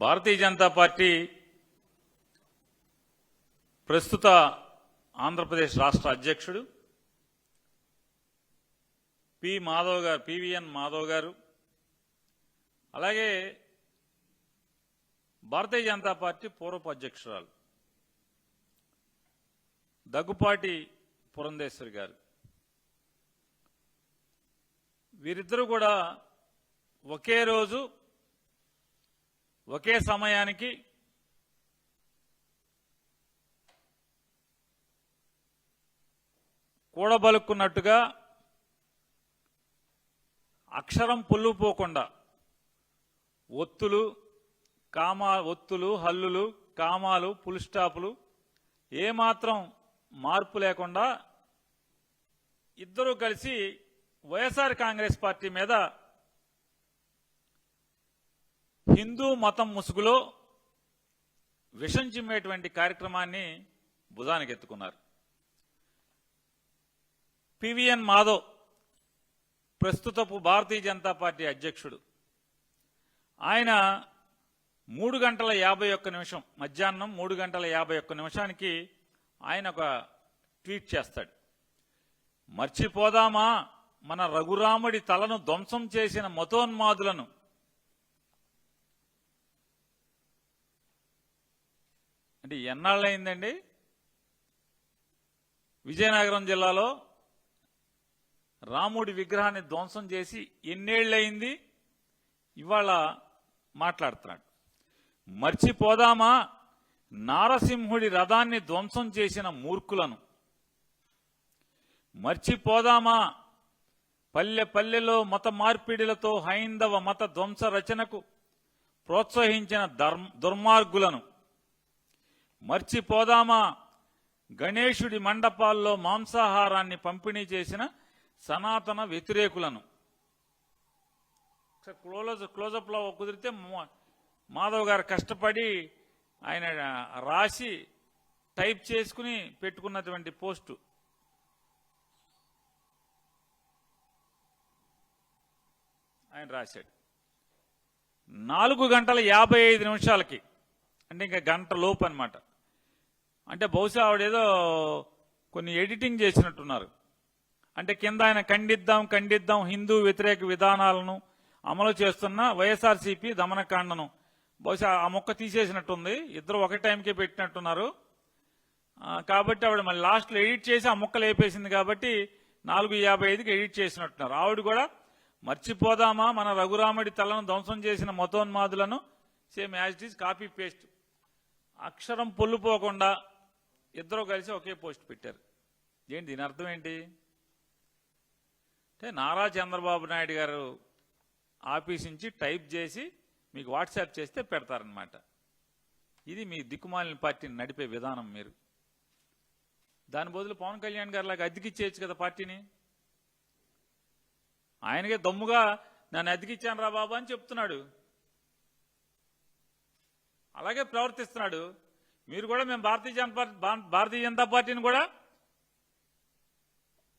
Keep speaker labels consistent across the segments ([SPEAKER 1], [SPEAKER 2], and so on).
[SPEAKER 1] Bharatiya Janata party ప్రస్తుత ఆంధ్రప్రదేశ్ రాష్ట్ర అధ్యక్షుడు పివిఎన్ మాధవ్ గారు, అలాగే భారతీయ జనతా పార్టీ పూర్వపు అధ్యక్షురాలు దగ్గుపాటి పురంధేశ్వరి గారు, వీరిద్దరూ కూడా ఒకే రోజు ఒకే సమయానికి కూడబలుక్కున్నట్టుగా అక్షరం పొల్లుపోకుండా ఒత్తులు హల్లులు, కామాలు, ఫుల్ స్టాపులు ఏమాత్రం మార్పు లేకుండా ఇద్దరూ కలిసి వైఎస్ఆర్ కాంగ్రెస్ పార్టీ మీద హిందూ మతం ముసుగులో విషం చిమ్మేటువంటి కార్యక్రమాన్ని భుజానికి ఎత్తుకున్నారు. పివిఎన్ మాధవ్ ప్రస్తుతపు భారతీయ జనతా పార్టీ అధ్యక్షుడు. ఆయన 3:51 మధ్యాహ్నం 3:51 ఆయన ఒక ట్వీట్ చేస్తాడు. మర్చిపోదామా మన రఘురాముడి తలను ధ్వంసం చేసిన మతోన్మాదులను. అంటే ఎన్నాళ్ళయిందండి విజయనగరం జిల్లాలో రాముడి విగ్రహాన్ని ధ్వంసం చేసి ఎన్నేళ్లయింది? ఇవాళ మాట్లాడుతున్నాడు. మర్చిపోదామా నారసింహుడి రథాన్ని ధ్వంసం చేసిన మూర్ఖులను. మర్చిపోదామా పల్లె పల్లెలో మత మార్పిడిలతో హైందవ మత ధ్వంస రచనకు ప్రోత్సహించిన దుర్మార్గులను. మర్చిపోదామా గణేశుడి మండపాల్లో మాంసాహారాన్ని పంపిణీ చేసిన సనాతన వ్యతిరేకులను. క్లోజప్ లో కుదిరితే మాధవ్ గారు కష్టపడి ఆయన రాసి టైప్ చేసుకుని పెట్టుకున్నటువంటి పోస్టు. ఆయన రాశాడు 4:55 అంటే ఇంకా గంట లోపు అనమాట. అంటే బహుశా ఆవిడేదో కొన్ని ఎడిటింగ్ చేసినట్టున్నారు. అంటే కింద ఆయన ఖండిద్దాం హిందూ వ్యతిరేక విధానాలను అమలు చేస్తున్న వైఎస్ఆర్సీపీ దమనకాండను. బహుశా ఆ మొక్క తీసేసినట్టుంది. ఇద్దరు ఒక టైంకే పెట్టినట్టున్నారు. కాబట్టి ఆవిడ మళ్ళీ లాస్ట్లో ఎడిట్ చేసి ఆ మొక్క లేపేసింది. కాబట్టి 4:55కి ఎడిట్ చేసినట్టున్నారు. ఆవిడ కూడా మర్చిపోదామా మన రఘురాముడి తలను ధ్వంసం చేసిన మతోన్మాదులను, same as it is copy paste, అక్షరం పొల్లుపోకుండా ఇద్దరు కలిసి ఒకే పోస్ట్ పెట్టారు. ఏంటి దీని అర్థం ఏంటి అంటే నారా చంద్రబాబు నాయుడు గారు ఆఫీస్ నుంచి టైప్ చేసి మీకు వాట్సాప్ చేస్తే పెడతారనమాట. ఇది మీ దిక్కుమాలిన పార్టీని నడిపే విధానం. మీరు దాని బదులు పవన్ కళ్యాణ్ గారు లాగా అద్దెకిచ్చేయచ్చు కదా పార్టీని. ఆయనకే దమ్ముగా నన్ను అద్దెకిచ్చాను రా బాబు అని చెప్తున్నాడు. అలాగే ప్రవర్తిస్తున్నాడు. మీరు కూడా మేము భారతీయ జనతా పార్టీని కూడా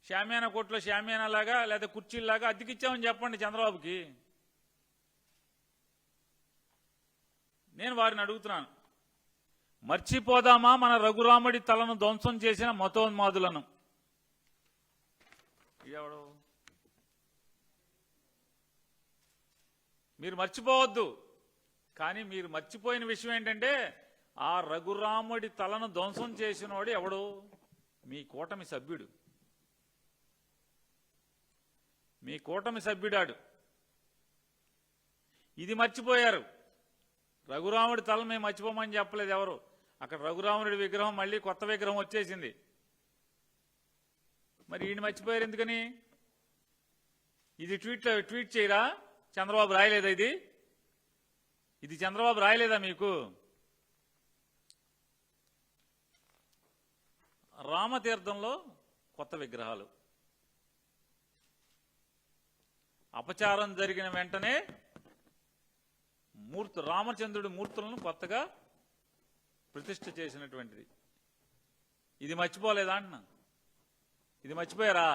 [SPEAKER 1] షామియానా కోట్లో షామియానా లాగా లేదా కుర్చీలాగా అద్దెకిచ్చామని చెప్పండి చంద్రబాబుకి. నేను వారిని అడుగుతున్నాను, మర్చిపోదామా మన రఘురాముడి తలను ధ్వంసం చేసిన మతోన్మాదులను. ఎవడు మీరు మర్చిపోవద్దు. కానీ మీరు మర్చిపోయిన విషయం ఏంటంటే ఆ రఘురాముడి తలను ధ్వంసం చేసినవాడు ఎవడు? మీ కూటమి సభ్యుడు. మీ కూటమి సభ్యుడాడు. ఇది మర్చిపోయారు. రఘురాముడి తల మేము మర్చిపోమని చెప్పలేదు ఎవరు. అక్కడ రఘురాముడి విగ్రహం మళ్ళీ కొత్త విగ్రహం వచ్చేసింది. మరి ఈయన మర్చిపోయారు ఎందుకని? ఇది ట్వీట్ చేయరా? చంద్రబాబు రాయలేదా? ఇది చంద్రబాబు రాయలేదా మీకు? రామతీర్థంలో కొత్త విగ్రహాలు, అపచారం జరిగిన వెంటనే రామచంద్రుడి మూర్తులను కొత్తగా ప్రతిష్ఠ చేసినటువంటిది. ఇది మర్చిపోలేదా అంటున్నా? ఇది మర్చిపోయారా?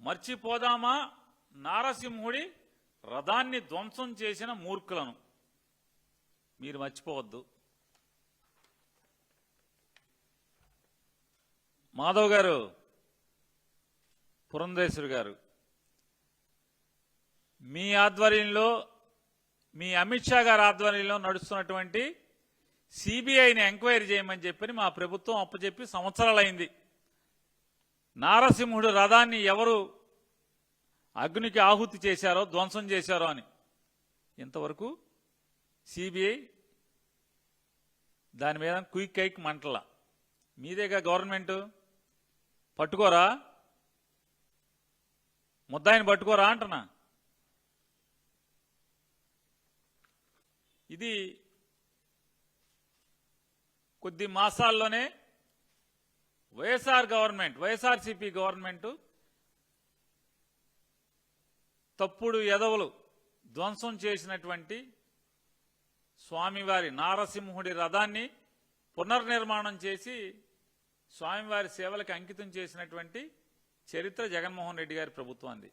[SPEAKER 1] మర్చిపోదామా నారసింహుడి రథాన్ని ధ్వంసం చేసిన మూర్ఖులను. మీరు మర్చిపోవద్దు. మాధవ్ గారు, పురంధేశ్వరి గారు, మీ ఆధ్వర్యంలో, మీ అమిత్ షా గారి ఆధ్వర్యంలో నడుస్తున్నటువంటి సిబిఐని ఎంక్వైరీ చేయమని చెప్పని మా ప్రభుత్వం అప్పచెప్పి సంవత్సరాలైంది. నారసింహుడు రథాన్ని ఎవరు అగ్నికి ఆహుతి చేశారో, ధ్వంసం చేశారో అని ఇంతవరకు సిబిఐ దాని మీద క్విక్ కైక్ మంటల. మీదేగా గవర్నమెంట్, పట్టుకోరా, ముద్దాయిని పట్టుకోరా అంటున్నా. ఇది కొద్ది మాసాల్లోనే వైఎస్ఆర్సీపీ గవర్నమెంట్ తప్పుడు ఎదవలు ధ్వంసం చేసినటువంటి స్వామివారి నారసింహుడి రథాన్ని పునర్నిర్మాణం చేసి స్వామివారి సేవలకు అంకితం చేసినటువంటి చరిత్ర జగన్మోహన్ రెడ్డి గారి ప్రభుత్వాన్ని.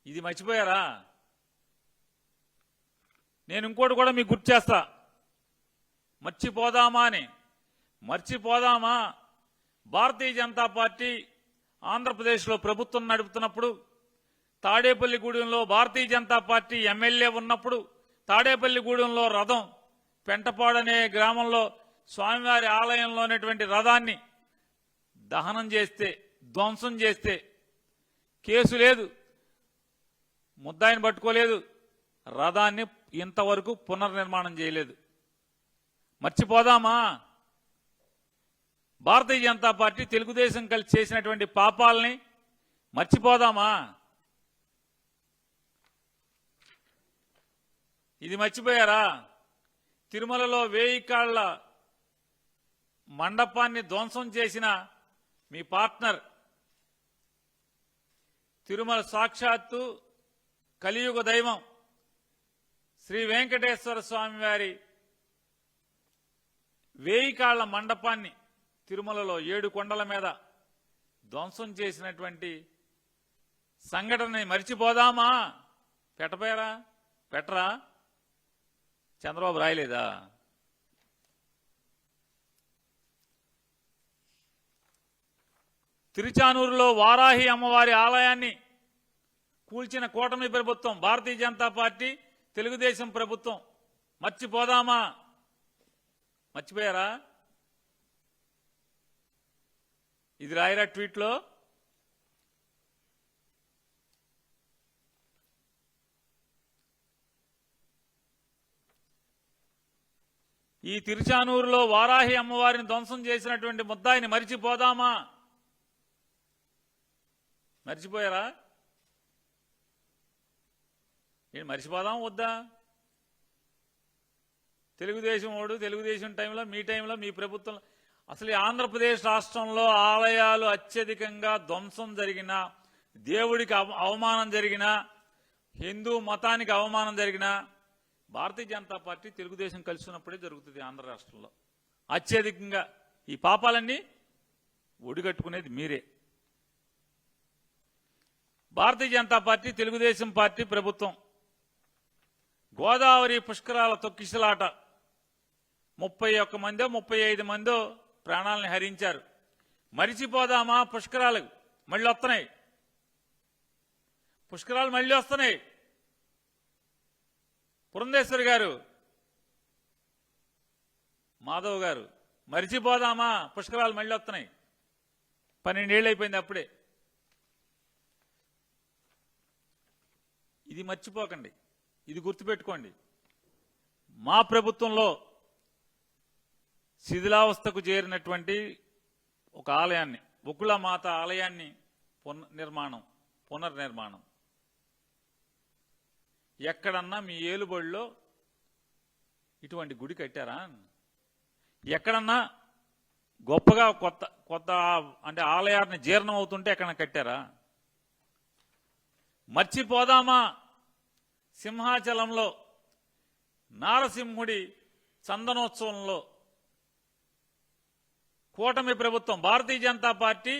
[SPEAKER 1] ఇది మర్చిపోయారా? నేను ఇంకోటి కూడా మీకు గుర్తు చేస్తా. మర్చిపోదామా అని. మర్చిపోదామా, భారతీయ జనతా పార్టీ ఆంధ్రప్రదేశ్లో ప్రభుత్వం నడుపుతున్నప్పుడు, తాడేపల్లిగూడెంలో భారతీయ జనతా పార్టీ ఎమ్మెల్యే ఉన్నప్పుడు, తాడేపల్లిగూడెంలో రథం పెంటపాడనే గ్రామంలో స్వామివారి ఆలయంలో ఉన్నటువంటి రథాన్ని దహనం చేస్తే, ధ్వంసం చేస్తే కేసు లేదు, ముద్దాయిని పట్టుకోలేదు, రథాన్ని ఇంతవరకు పునర్నిర్మాణం చేయలేదు. మర్చిపోదామా? భారతీయ జనతా పార్టీ తెలుగుదేశం కలిసి చేసినటువంటి పాపాలని మర్చిపోదామా? ఇది మర్చిపోయారా? తిరుమలలో 1000 కాళ్ల మండపాన్ని ధ్వంసం చేసిన మీ పార్ట్నర్, తిరుమల సాక్షాత్తు కలియుగ దైవం శ్రీ వెంకటేశ్వర స్వామి వారి 1000 కాళ్ల మండపాన్ని తిరుమలలో 7 కొండల మీద ధ్వంసం చేసినటువంటి సంఘటనని మర్చిపోదామా? పెట్టపోయారా? పెట్టరా? చంద్రబాబు రాయలేదా? తిరుచానూరులో వారాహి అమ్మవారి ఆలయాన్ని కూల్చిన కూటమి ప్రభుత్వం, భారతీయ జనతా పార్టీ తెలుగుదేశం ప్రభుత్వం. మర్చిపోదామా? మర్చిపోయారా? ఇది రాయరా ట్వీట్లో. ఈ తిరుచానూరులో వారాహి అమ్మవారిని ధ్వంసం చేసినటువంటి ముద్దాయిని మరిచిపోదామా? మర్చిపోయారా? నేను మర్చిపోదాం వద్దా? తెలుగుదేశం వాడు, తెలుగుదేశం టైంలో, మీ టైంలో, మీ ప్రభుత్వం, అసలు ఆంధ్రప్రదేశ్ రాష్ట్రంలో ఆలయాలు అత్యధికంగా ధ్వంసం జరిగిన, దేవుడికి అవమానం జరిగిన, హిందూ మతానికి అవమానం జరిగిన భారతీయ జనతా పార్టీ తెలుగుదేశం కలిసి ఉన్నప్పుడే జరుగుతుంది ఆంధ్ర రాష్ట్రంలో. అత్యధికంగా ఈ పాపాలన్నీ ఒడిగట్టుకునేది మీరే. భారతీయ జనతా పార్టీ తెలుగుదేశం పార్టీ ప్రభుత్వం గోదావరి పుష్కరాల తొక్కిసలాట 31 మందో 35 మందో ప్రాణాలను హరించారు. మరిచిపోదామా? పుష్కరాలు మళ్ళీ వస్తున్నాయి, పుష్కరాలు మళ్ళీ వస్తున్నాయి. పురంధేశ్వరి గారు, మాధవ్ గారు, మరిచిపోదామా? పుష్కరాలు మళ్ళీ వస్తున్నాయి. 12 ఏళ్ళు అయిపోయింది అప్పుడే. ఇది మర్చిపోకండి, ఇది గుర్తుపెట్టుకోండి. మా ప్రభుత్వంలో శిథిలావస్థకు చేరినటువంటి ఒక ఆలయాన్ని, బొక్కులమాత ఆలయాన్ని పునర్నిర్మాణం ఎక్కడన్నా మీ ఏలుబడిలో ఇటువంటి గుడి కట్టారా? ఎక్కడన్నా గొప్పగా కొత్త అంటే ఆలయాన్ని జీర్ణం అవుతుంటే ఎక్కడన్నా కట్టారా? మర్చిపోదామా? సింహాచలంలో నారసింహుడి చందనోత్సవంలో కూటమి ప్రభుత్వం, భారతీయ జనతా పార్టీ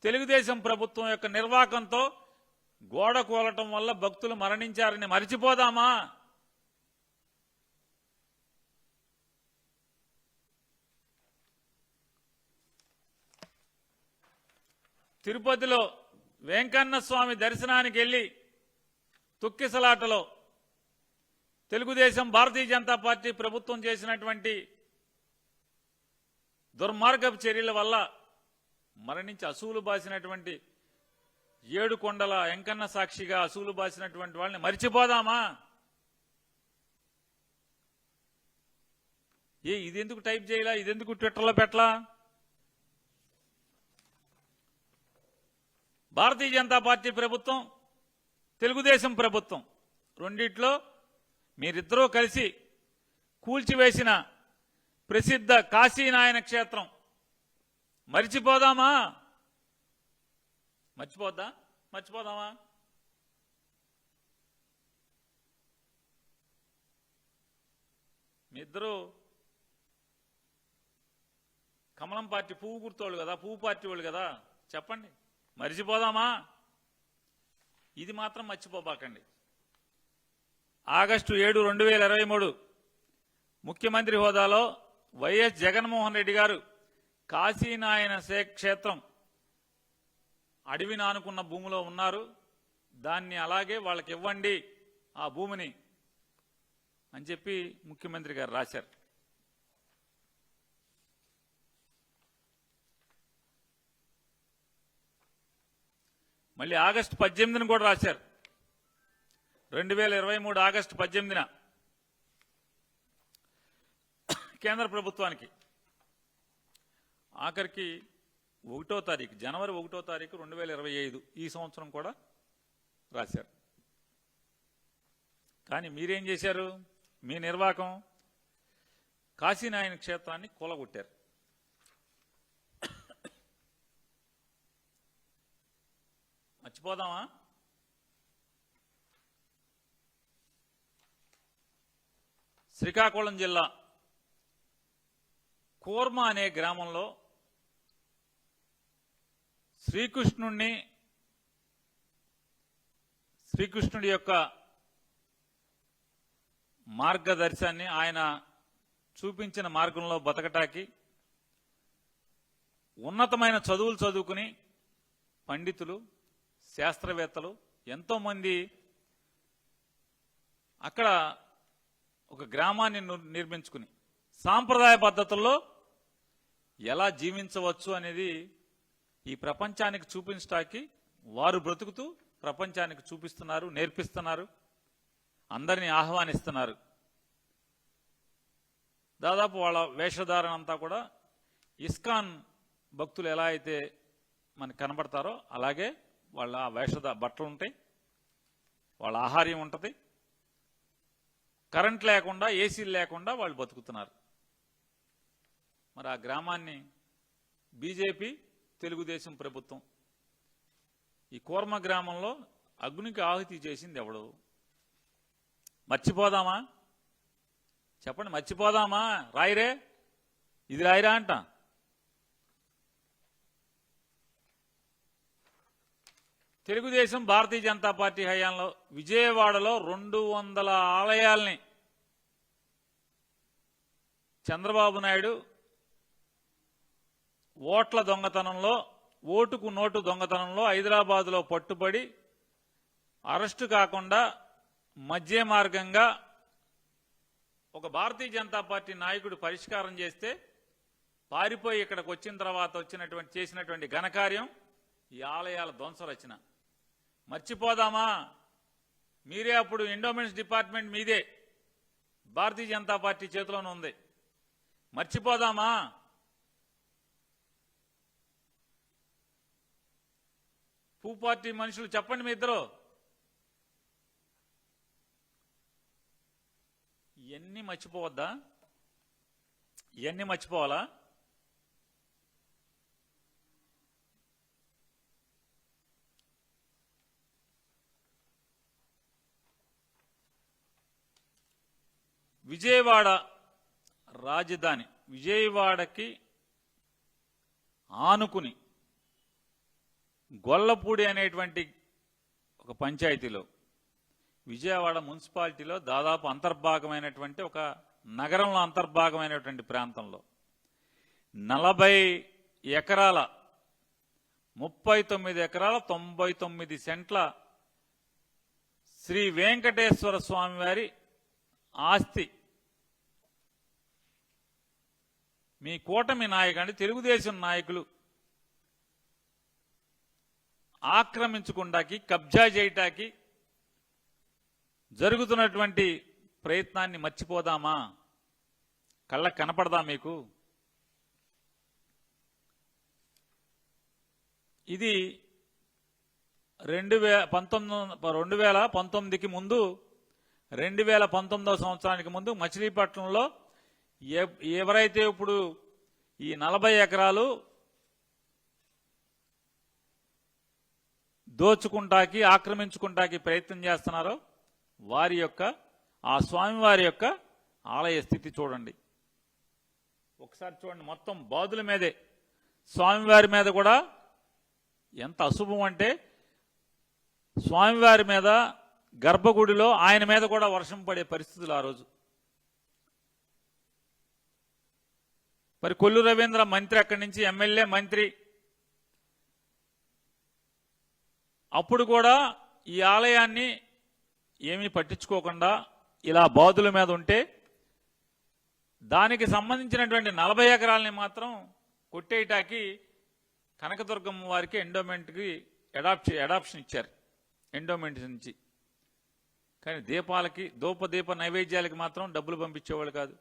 [SPEAKER 1] తెలుగుదేశం ప్రభుత్వం యొక్క నిర్వాకంతో గోడ కూలటం వల్ల భక్తులు మరణించారని మరిచిపోదామా? తిరుపతిలో వెంకన్న స్వామి దర్శనానికి వెళ్లి తొక్కిసలాటలో తెలుగుదేశం భారతీయ జనతా పార్టీ ప్రభుత్వం చేసినటువంటి దుర్మార్గపు చర్యల వల్ల మరణించి అసూలు బాసినటువంటి ఏడుకొండల వెంకన్న సాక్షిగా అసూలు బాసినటువంటి వాళ్ళని మరిచిపోదామా? ఇదెందుకు టైప్ చేయలా? ఇదెందుకు ట్విట్టర్లో పెట్టలా? భారతీయ జనతా పార్టీ ప్రభుత్వం, తెలుగుదేశం ప్రభుత్వం రెండిట్లో మీరిద్దరూ కలిసి కూల్చివేసిన ప్రసిద్ధ కాశీనాయన క్షేత్రం మరిచిపోదామా? మర్చిపోదామా? మీ ఇద్దరు కమలం పార్టీ పువ్వు గుర్తోళ్ళు కదా, పువ్వు పార్టీ వాళ్ళు కదా, చెప్పండి, మరిచిపోదామా? ఇది మాత్రం మర్చిపోబాకండి. ఆగస్టు 7, 2023 ముఖ్యమంత్రి హోదాలో వైఎస్ జగన్మోహన్ రెడ్డి గారు కాశీనాయన క్షేత్రం అడవిని ఆనుకున్న భూమిలో ఉన్నారు, దాన్ని అలాగే వాళ్ళకి ఇవ్వండి ఆ భూమిని అని చెప్పి ముఖ్యమంత్రి గారు రాశారు. మళ్ళీ ఆగస్టు 18ని కూడా రాశారు. 2023 ఆగస్టు 18న కేంద్ర ప్రభుత్వానికి ఆఖరికి 1వ తారీఖు జనవరి 1వ తారీఖు 2025 ఈ సంవత్సరం కూడా రాశారు. కానీ మీరేం చేశారు? మీ నిర్వాకం కాశీనాయన క్షేత్రాన్ని కూలగొట్టారు. మర్చిపోదామా? శ్రీకాకుళం జిల్లా కోర్మ అనే గ్రామంలో శ్రీకృష్ణుడి యొక్క మార్గదర్శాన్ని, ఆయన చూపించిన మార్గంలో బతకటానికి ఉన్నతమైన చదువులు చదువుకుని పండితులు, శాస్త్రవేత్తలు ఎంతోమంది అక్కడ ఒక గ్రామాన్ని నిర్మించుకుని సాంప్రదాయ పద్ధతుల్లో ఎలా జీవించవచ్చు అనేది ఈ ప్రపంచానికి చూపించడానికి వారు బ్రతుకుతూ ప్రపంచానికి చూపిస్తున్నారు, నేర్పిస్తున్నారు, అందరినీ ఆహ్వానిస్తున్నారు. దాదాపు వాళ్ళ వేషధారణ అంతా కూడా ఇస్కాన్ భక్తులు ఎలా అయితే మనకు కనబడతారో అలాగే వాళ్ళ బట్టలు ఉంటాయి, వాళ్ళ ఆహార్యం ఉంటుంది, కరెంట్ లేకుండా, ఏసీలు లేకుండా వాళ్ళు బతుకుతున్నారు. మరి ఆ గ్రామాన్ని బీజేపీ, తెలుగుదేశం ప్రభుత్వం ఈ కోర్మ గ్రామంలో అగ్నికి ఆహుతి చేసింది ఎవడు? మర్చిపోదామా? చెప్పండి, మర్చిపోదామా? రాయిరే, ఇది రాయిరా అంట. తెలుగుదేశం భారతీయ జనతా పార్టీ హయాంలో విజయవాడలో 200 ఆలయాల్ని చంద్రబాబు నాయుడు ఓట్ల దొంగతనంలో, ఓటుకు నోటు దొంగతనంలో హైదరాబాదులో పట్టుబడి అరెస్టు కాకుండా మధ్య మార్గంగా ఒక భారతీయ జనతా పార్టీ నాయకుడు పరిష్కారం చేస్తే పారిపోయి ఇక్కడికి వచ్చిన తర్వాత చేసినటువంటి ఘనకార్యం ఈ ఆలయాల ధ్వంస రచన. మర్చిపోదామా? మీరే అప్పుడు ఎండోమెంట్స్ డిపార్ట్మెంట్ మీదే, భారతీయ జనతా పార్టీ చేతిలోనే ఉంది. మర్చిపోదామా? పూ పార్టీ మనుషులు చెప్పండి, మీ ఇద్దరు ఇవన్నీ మర్చిపోవద్దా? ఇవన్నీ మర్చిపోవాలా? విజయవాడ రాజధాని, విజయవాడకి ఆనుకుని గొల్లపూడి అనేటువంటి ఒక పంచాయతీలో విజయవాడ మున్సిపాలిటీలో దాదాపు అంతర్భాగమైనటువంటి ఒక నగరంలో అంతర్భాగమైనటువంటి ప్రాంతంలో 40 ఎకరాల 39 ఎకరాల 99 సెంట్ల శ్రీ వెంకటేశ్వర స్వామి వారి ఆస్తి మీ కూటమి నాయకులు తెలుగుదేశం నాయకులు ఆక్రమించుకుంటాకి కబ్జా చేయటానికి జరుగుతున్నటువంటి ప్రయత్నాన్ని మర్చిపోదామా? కళ్ళకు కనపడదా మీకు? ఇది 2019కి ముందు 2019వ సంవత్సరానికి ముందు మచిలీపట్నంలో ఎవరైతే ఇప్పుడు ఈ 40 ఎకరాలు దోచుకుంటాకి ఆక్రమించుకుంటాకి ప్రయత్నం చేస్తున్నారో వారి యొక్క ఆ స్వామివారి యొక్క ఆలయ స్థితి చూడండి. ఒకసారి చూడండి, మొత్తం బాదుల మీదే స్వామివారి మీద కూడా ఎంత అశుభం అంటే స్వామివారి మీద గర్భగుడిలో ఆయన మీద కూడా వర్షం పడే పరిస్థితులు ఆ రోజు. మరి కొల్లు రవీంద్ర మంత్రి అక్కడి నుంచి ఎమ్మెల్యే మంత్రి అప్పుడు కూడా ఈ ఆలయాన్ని ఏమీ పట్టించుకోకుండా ఇలా బాదుల మీద ఉంటే దానికి సంబంధించినటువంటి 40 ఎకరాలని మాత్రం కొట్టేయటానికి కనకదుర్గమ్మ వారికి ఎండోమెంట్కి అడాప్షన్ ఇచ్చారు ఎండోమెంట్ నుంచి. కానీ దీపాలకి దీప నైవేద్యాలకి మాత్రం డబ్బులు పంపించేవాళ్ళు కాదు.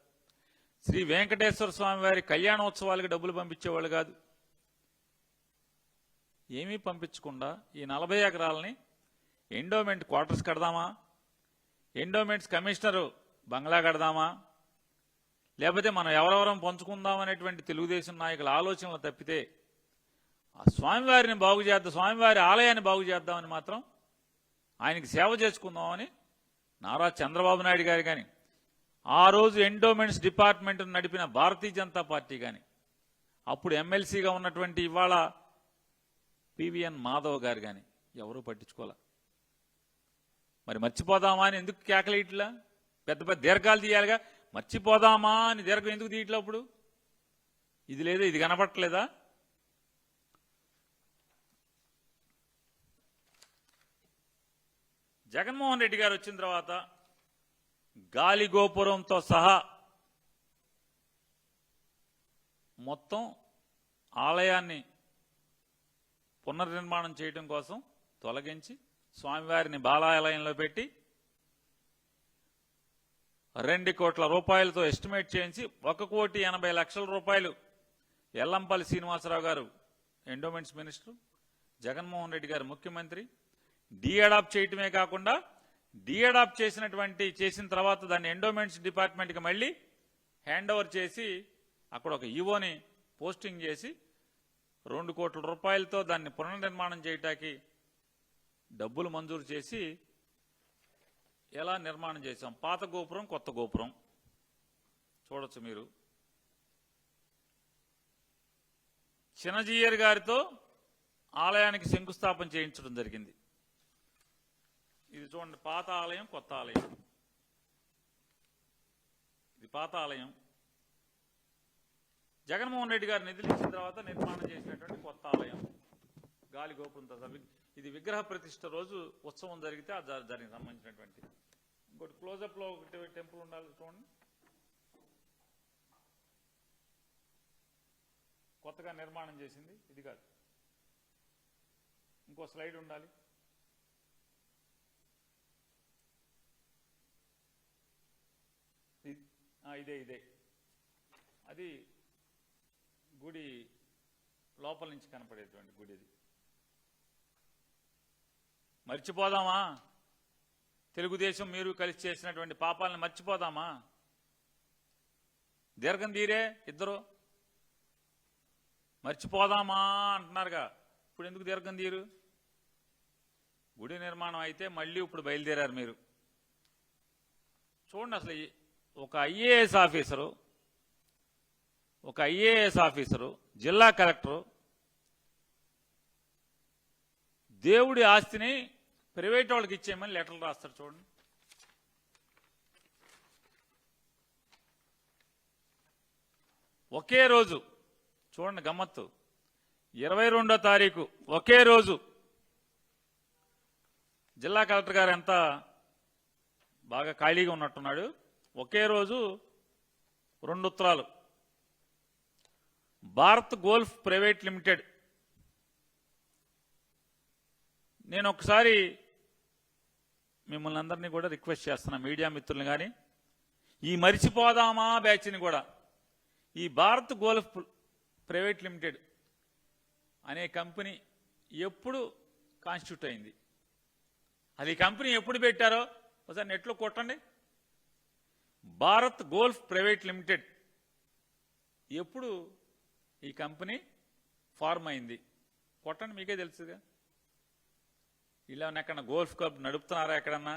[SPEAKER 1] శ్రీ వెంకటేశ్వర స్వామి వారి కళ్యాణోత్సవాలకి డబ్బులు పంపించేవాళ్ళు కాదు. ఏమీ పంపించకుండా ఈ 40 ఎకరాలని ఎండోమెంట్ క్వార్టర్స్ కడదామా, ఎండోమెంట్స్ కమిషనరు బంగ్లా కడదామా, లేకపోతే మనం ఎవరెవరం పంచుకుందాం అనేటువంటి తెలుగుదేశం నాయకుల ఆలోచనలు తప్పితే ఆ స్వామివారిని బాగు చేద్దాం, స్వామివారి ఆలయాన్ని బాగు చేద్దామని మాత్రం ఆయనకి సేవ చేసుకుందామని నారా చంద్రబాబు నాయుడు గారు కానీ ఆ రోజు ఎండోమెంట్స్ డిపార్ట్మెంట్ నడిపిన భారతీయ జనతా పార్టీ కానీ అప్పుడు ఎమ్మెల్సీగా ఉన్నటువంటి ఇవాళ పివిఎన్ మాధవ్ గారు కానీ ఎవరూ పట్టించుకోలే. మరి మర్చిపోదామా అని ఎందుకు కేకలేయట్లా? పెద్ద పెద్ద దీర్ఘాలు తీయాలిగా, మర్చిపోదామా అని దీర్ఘం ఎందుకు తీయట్లా? అప్పుడు ఇది లేదా, ఇది కనపట్టలేదా? జగన్మోహన్ రెడ్డి గారు వచ్చిన తర్వాత గాలి గోపురంతో సహా మొత్తం ఆలయాన్ని పునర్నిర్మాణం చేయడం కోసం తొలగించి స్వామివారిని బాలాలయంలో పెట్టి 2 కోట్ల రూపాయలతో ఎస్టిమేట్ చేయించి 1,80,00,000 రూపాయలు ఎల్లంపల్లి శ్రీనివాసరావు గారు ఎండోమెంట్స్ మినిస్టర్, జగన్మోహన్ రెడ్డి గారు ముఖ్యమంత్రి డీఅడాప్ట్ చేయటమే కాకుండా డీఅడాప్ట్ చేసిన తర్వాత దాన్ని ఎండోమెంట్స్ డిపార్ట్మెంట్కి మళ్ళీ హ్యాండ్ ఓవర్ చేసి అక్కడ ఒక ఈవోని పోస్టింగ్ చేసి 2 కోట్ల రూపాయలతో దాన్ని పునర్నిర్మాణం చేయటానికి డబ్బులు మంజూరు చేసి ఎలా నిర్మాణం చేశాం. పాత గోపురం, కొత్త గోపురం చూడొచ్చు మీరు. చిన్నజీయర్ గారితో ఆలయానికి శంకుస్థాపన చేయించడం జరిగింది. ఇది చూడండి, పాత ఆలయం, కొత్త ఆలయం. ఇది పాత ఆలయం. జగన్మోహన్ రెడ్డి గారు నిధులు ఇచ్చిన తర్వాత నిర్మాణం చేసినటువంటి కొత్త ఆలయం గాలి గోపురంతో. ఇది విగ్రహ ప్రతిష్ఠ రోజు ఉత్సవం జరిగితే దానికి సంబంధించినటువంటి. ఇంకోటి క్లోజప్ లో ఒకటి టెంపుల్ ఉండాలి చూడండి, కొత్తగా నిర్మాణం చేసింది ఇది కాదు. ఇంకో స్లైడ్ ఉండాలి. ఇదే అది గుడి లోపల నుంచి కనపడేటువంటి గుడి. ఇది మర్చిపోదామా? తెలుగుదేశం మీరు కలిసి చేసినటువంటి పాపాలను మర్చిపోదామా? దీర్ఘం తీరే ఇద్దరు మర్చిపోదామా అంటున్నారుగా, ఇప్పుడు ఎందుకు దీర్ఘం తీరు? గుడి నిర్మాణం అయితే మళ్ళీ ఇప్పుడు బయలుదేరారు మీరు. చూడండి, అసలు ఒక ఐఏఎస్ ఆఫీసరు జిల్లా కలెక్టరు దేవుడి ఆస్తిని ప్రైవేట్ వాళ్ళకి ఇచ్చేయమని లెటర్లు రాస్తారు చూడండి. ఒకే రోజు చూడండి గమ్మత్తు, 22వ తారీఖు ఒకే రోజు జిల్లా కలెక్టర్ గారు ఎంత బాగా ఖాళీగా ఉన్నట్టున్నాడు. ఒకే రోజు 2 ఉత్తరాలు. Bharat golf private limited. నేను ఒకసారి మిమ్మల్ని అందరినీ కూడా రిక్వెస్ట్ చేస్తున్నా, మీడియా మిత్రులను కానీ, ఈ మరిచిపోదామా బ్యాచ్ని కూడా, ఈ భారత్ గోల్ఫ్ ప్రైవేట్ లిమిటెడ్ అనే కంపెనీ ఎప్పుడు కాన్స్టిట్యూట్ అయింది, అది కంపెనీ ఎప్పుడు పెట్టారో ఒకసారి నెట్లో కొట్టండి. భారత్ గోల్ఫ్ ప్రైవేట్ లిమిటెడ్ ఎప్పుడు ఈ కంపెనీ ఫార్మ్ అయింది కొట్టండి, మీకే తెలుసుగా. ఇలా ఎక్కడన్నా గోల్ఫ్ క్లబ్ నడుపుతున్నారా? ఎక్కడన్నా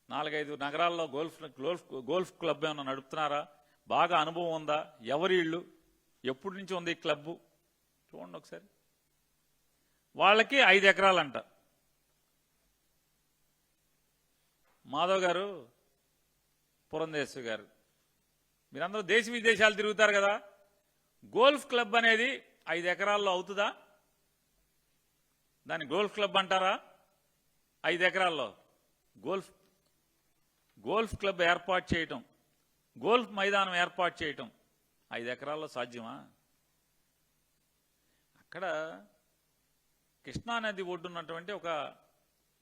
[SPEAKER 1] 4-5 నగరాల్లో గోల్ఫ్ క్లబ్ ఏమన్నా నడుపుతున్నారా? బాగా అనుభవం ఉందా? ఎవరి ఇళ్ళు? ఎప్పటి నుంచి ఉంది ఈ క్లబ్బు? చూడండి ఒకసారి. వాళ్ళకి 5 ఎకరాలంట. మాధవ్ గారు, పురంధేశ్వరి గారు, మీరందరూ దేశ విదేశాలు తిరుగుతారు కదా, గోల్ఫ్ క్లబ్ అనేది 5 ఎకరాల్లో అవుతుందా? దాన్ని గోల్ఫ్ క్లబ్ అంటారా? 5 ఎకరాల్లో గోల్ఫ్ క్లబ్ ఏర్పాటు చేయటం, గోల్ఫ్ మైదానం ఏర్పాటు చేయటం 5 ఎకరాల్లో సాధ్యమా? అక్కడ కృష్ణానది ఒడ్డున్నటువంటి ఒక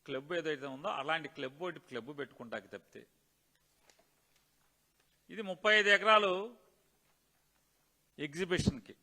[SPEAKER 1] క్లబ్ ఏదైతే ఉందో అలాంటి క్లబ్ పెట్టుకుంటాకి తప్పితే, ఇది 35 ఎకరాలు ఎగ్జిబిషన్కి.